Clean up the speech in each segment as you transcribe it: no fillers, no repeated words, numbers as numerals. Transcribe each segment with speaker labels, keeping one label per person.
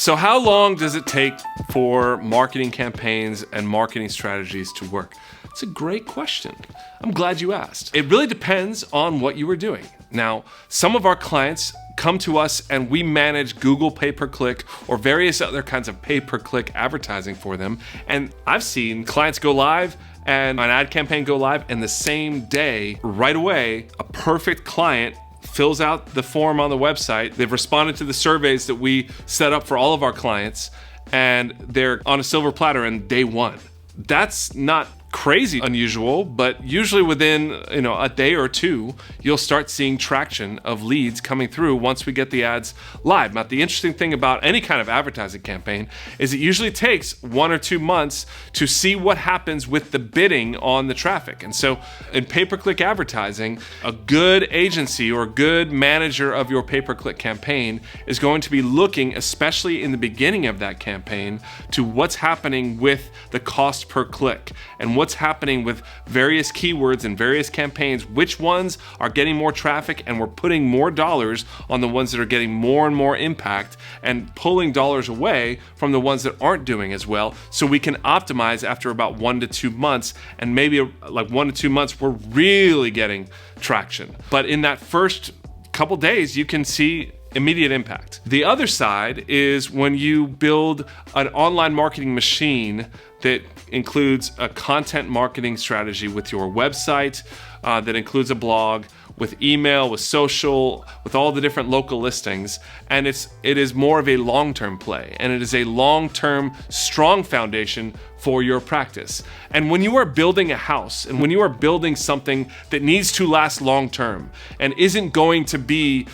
Speaker 1: So how long does it take for marketing campaigns and marketing strategies to work? It's a great question. I'm glad you asked. It really depends on what you are doing. Now, some of our clients come to us and we manage Google pay-per-click or various other kinds of pay-per-click advertising for them. And I've seen clients go live and an ad campaign go live, and the same day, right away, a perfect client fills out the form on the website. They've responded to the surveys that we set up for all of our clients, and they're on a silver platter in day one. That's not crazy unusual, but usually within a day or two, you'll start seeing traction of leads coming through once we get the ads live. Now, the interesting thing about any kind of advertising campaign is it usually takes 1 or 2 months to see what happens with the bidding on the traffic. And so in pay-per-click advertising, a good agency or a good manager of your pay-per-click campaign is going to be looking, especially in the beginning of that campaign, to what's happening with the cost per click and what's happening with various keywords and various campaigns, which ones are getting more traffic, and we're putting more dollars on the ones that are getting more and more impact and pulling dollars away from the ones that aren't doing as well, so we can optimize after about 1 to 2 months, and maybe like 1 to 2 months we're really getting traction. But in that first couple days, you can see immediate impact. The other side is when you build an online marketing machine that includes a content marketing strategy with your website, that includes a blog, with email, with social, with all the different local listings, and it is more of a long-term play, and it is a long-term, strong foundation for your practice. And when you are building a house, and when you are building something that needs to last long-term and isn't going to be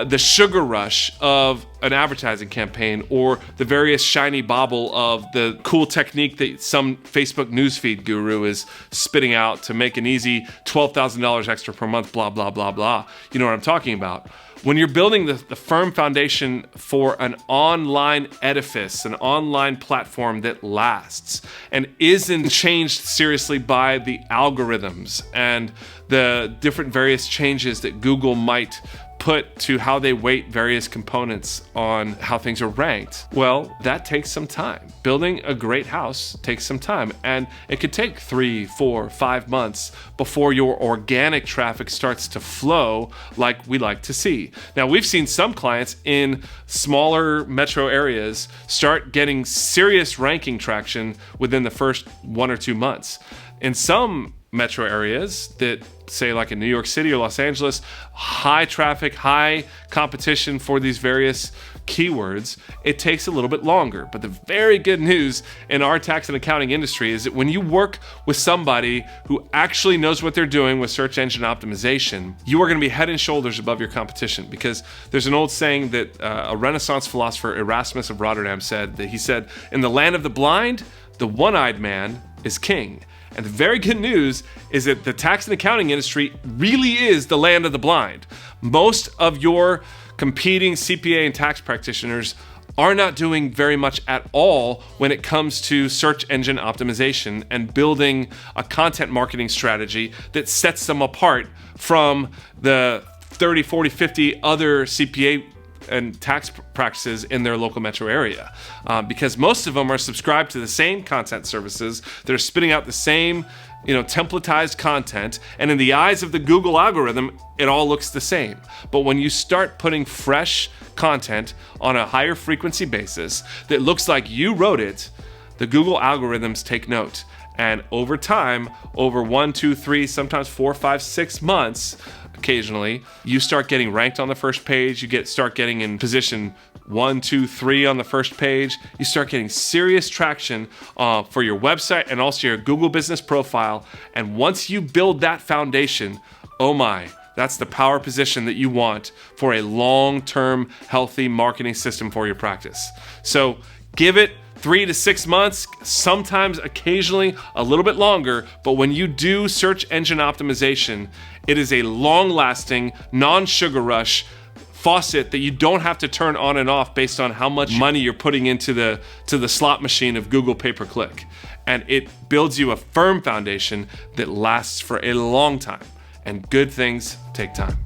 Speaker 1: the sugar rush of an advertising campaign or the various shiny bauble of the cool technique that some Facebook newsfeed guru is spitting out to make an easy $12,000 extra per month, blah, blah, blah, blah. You know what I'm talking about. When you're building the firm foundation for an online edifice, an online platform that lasts and isn't changed seriously by the algorithms and the different various changes that Google might put to how they weight various components on how things are ranked, well, that takes some time. Building a great house takes some time, and it could take 3, 4, 5 months before your organic traffic starts to flow like we like to see. Now, we've seen some clients in smaller metro areas start getting serious ranking traction within the first 1 or 2 months. In some metro areas that, say like in New York City or Los Angeles, high traffic, high competition for these various keywords, it takes a little bit longer. But the very good news in our tax and accounting industry is that when you work with somebody who actually knows what they're doing with search engine optimization, you are going to be head and shoulders above your competition, because there's an old saying that a Renaissance philosopher, Erasmus of Rotterdam, said, that he said, "In the land of the blind, the one-eyed man is king." And the very good news is that the tax and accounting industry really is the land of the blind. Most of your competing CPA and tax practitioners are not doing very much at all when it comes to search engine optimization and building a content marketing strategy that sets them apart from the 30, 40, 50 other CPA and tax practices in their local metro area, because most of them are subscribed to the same content services. They're spitting out the same, templatized content, and in the eyes of the Google algorithm, it all looks the same. But when you start putting fresh content on a higher frequency basis that looks like you wrote it, the Google algorithms take note. And over time, over 1, 2, 3, sometimes 4, 5, 6 months, occasionally, you start getting ranked on the first page. You start getting in position 1, 2, 3 on the first page. You start getting serious traction for your website and also your Google business profile. And once you build that foundation, oh my, that's the power position that you want for a long-term, healthy marketing system for your practice. So give it 3 to 6 months, sometimes occasionally a little bit longer, but when you do search engine optimization, it is a long-lasting, non-sugar rush faucet that you don't have to turn on and off based on how much money you're putting into the slot machine of Google pay-per-click. And it builds you a firm foundation that lasts for a long time. And good things take time.